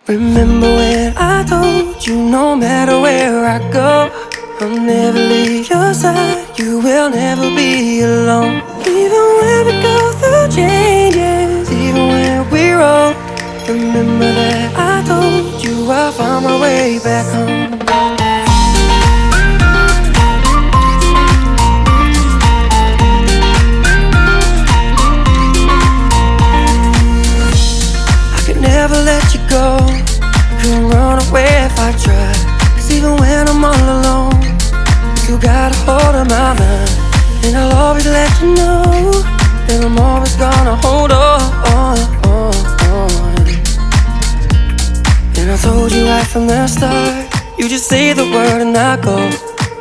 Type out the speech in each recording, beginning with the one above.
Remember when I told you no matter where I go, I'll never leave your side, you will never be alone. Even when we go through changes, even when we're old, remember that I told you I'll find my way back home. Never let you go, couldn't run away if I tried. Cause even when I'm all alone, you got a hold of my mind. And I'll always let you know that I'm always gonna hold on. And I told you right from the start, you just say the word and I go.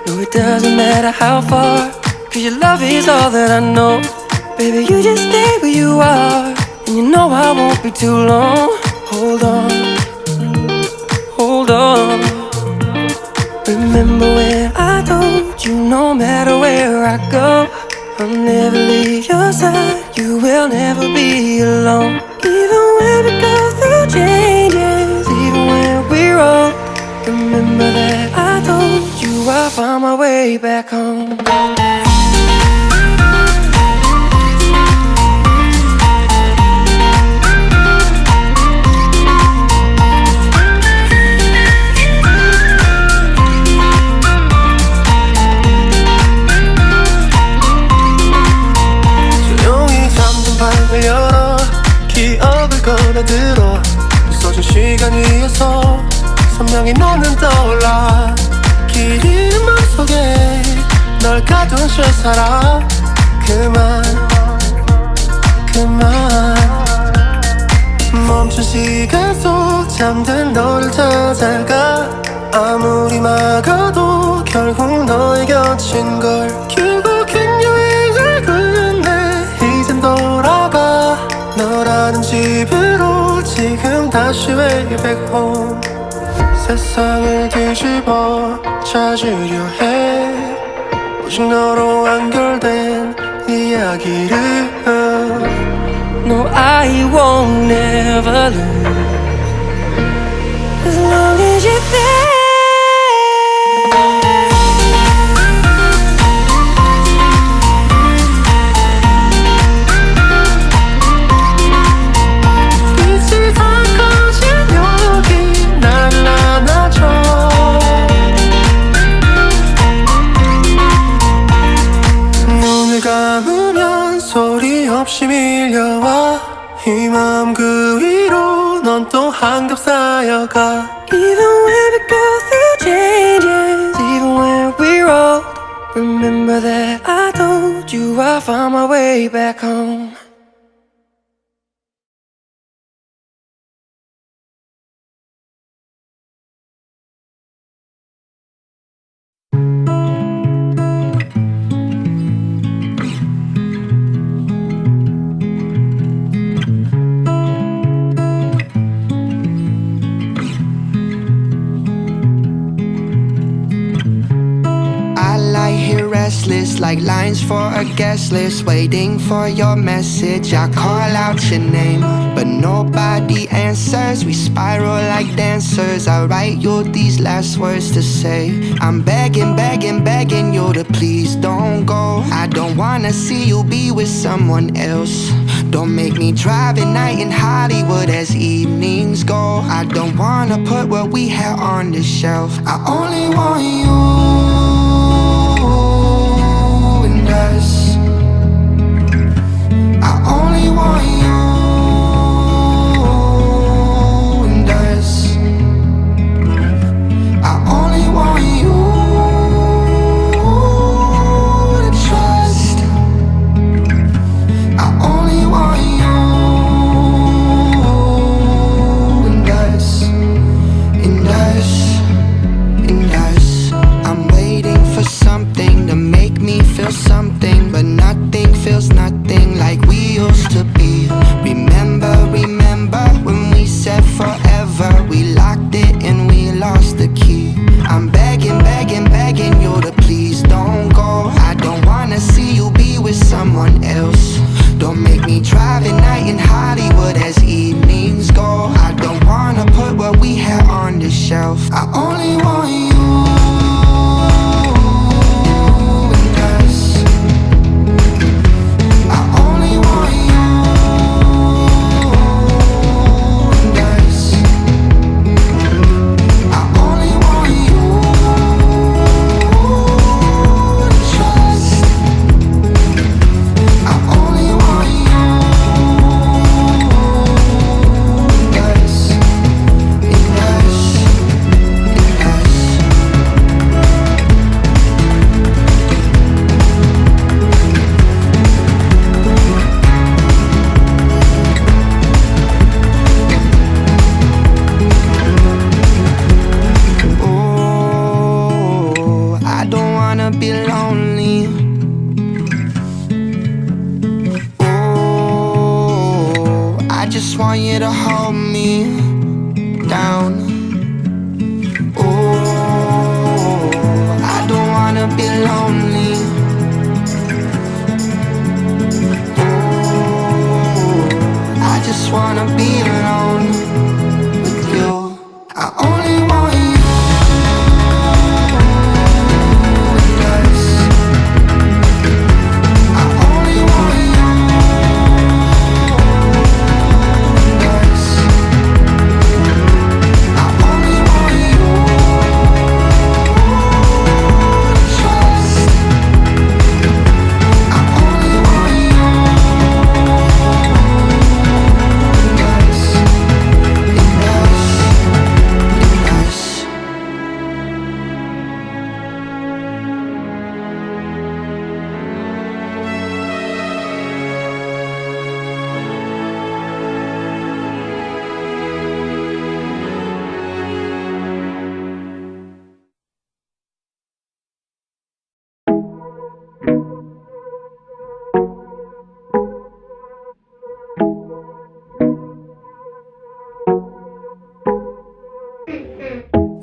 No, it doesn't matter how far, cause your love is all that I know. Baby, you just stay where you are, and you know I won't be too long. Hold on, hold on. Remember when I told you no matter where I go, I'll never leave your side, you will never be alone. Even when we go through changes, even when we're old, remember that I told you I'll find my way back home. 열어 기억을 걸어들어 부서진 시간 위에서 선명히 너는 떠올라 길 잃은 맘속에 널 가둔 실사람 그만 멈춘 시간 속 잠든 너를 찾아가 아무리 막아도 결국 너의 곁인 걸 결국엔 여행을 끝내 이젠 돌아가 너라는 집으로 지금 다시 way back home 세상을 뒤집어 찾으려 해 오직 너로 완결된 이야기를 No, I won't never lose as long as you're there. 없이 밀려와 이 마음 그 위로 넌 또 한겹 쌓여가 Even when we go through changes, even when we're old, remember that I told you I'll find my way back home. Restless like lines for a guest list, waiting for your message. I call out your name, but nobody answers. We spiral like dancers. I write you these last words to say. I'm begging, begging, begging you to please don't go. I don't wanna see you be with someone else. Don't make me drive at night in Hollywood as evenings go. I don't wanna put what we had on the shelf. I only want you. I only want you and us. I only want you to trust. I only want you and us, and us, and us. I'm waiting myself. I only want you and us. I only want you and us. I only want you to trust. I only want you and us, and us, and us. Oh, I don't wanna be lonely. Oh, I just want you to hold me down. Oh, I don't wanna be lonely. Oh, I just wanna be alone with you. I only want you and us. I only want you and us. I only want you to trust. I only want you and us, and us, and us.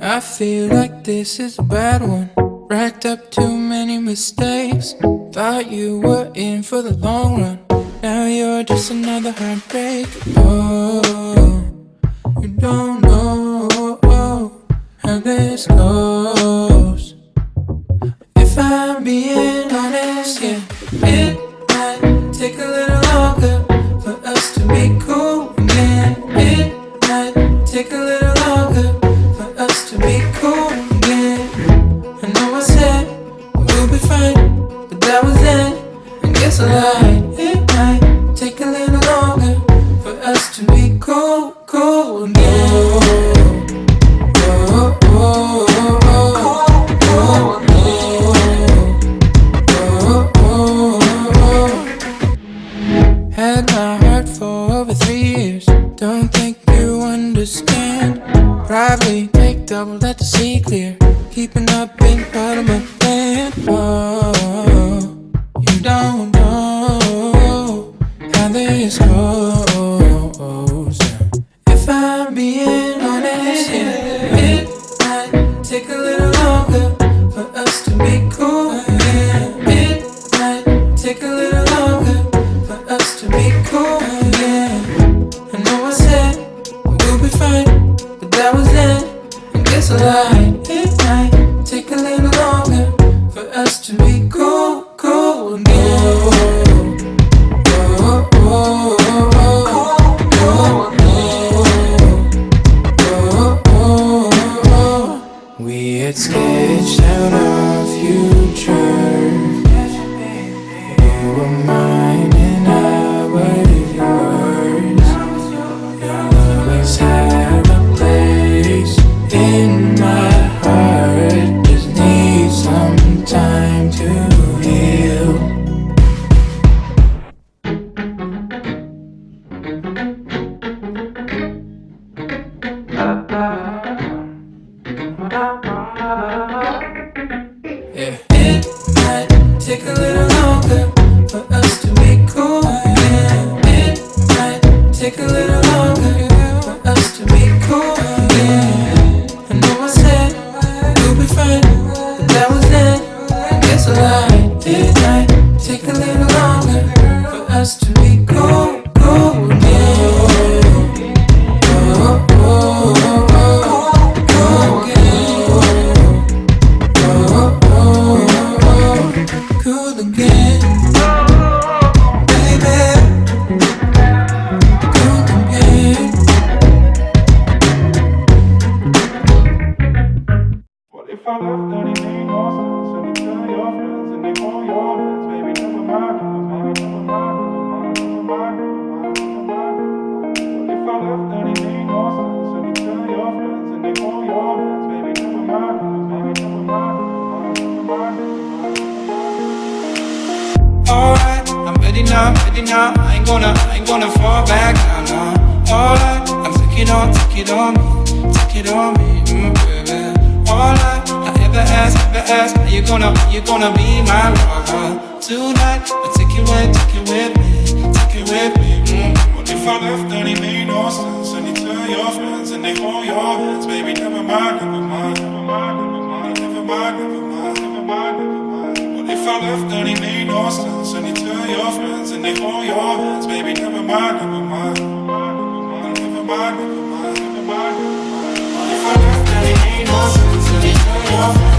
I feel like this is a bad one. Racked up too many mistakes. Thought you were in for the long run. Now you're just another heartbreak. Oh, you don't know how this goes. If I'm being honest, yeah, it might take a little longer for us to be cool again. It might take a little longer for us to be cool again. I know I said we'll be fine, but that was then. I guess I lied. It might take a little longer for us to be cool again. Oh, oh, oh, oh, oh, oh. Had my heart for over 3 years. Don't think you understand. Probably take double that to see clear. Keeping up ain't part of my plan. Oh, you don't know how this goes. If I'm being honest, yeah, it might take a little longer for us to be cool. Yeah, it might take a little longer for us to be cool. Yeah, I know I said we'll be fine, but that was then. I guess I lied. It might take a little longer for us to be cool again. Oh, oh, oh, oh. We had sketched out our future. You were mine and I was yours. You'll always have a place in my heart. Just need some time to heal. Yeah. It might take a little longer for us to be cool. Yeah. It might take a little longer for us to be cool. Yeah. I know I said we'll be fine, but that was then. I guess I lied. It might take a little longer for us to be cool again. Oh, oh, oh, oh, oh. it now. I ain't gonna fall back down, no. Alright, I'm take it on me, baby. Alright, I ever ask, are you gonna be my lover tonight? But take it with me. What if I left and it made no sense? And you tell your friends and they hold your hands, baby, never mind. What if I left and it made no sense? And you tell your friends and they hold your hands, baby, never mind. What if I left and it made no sense? And you tell your friends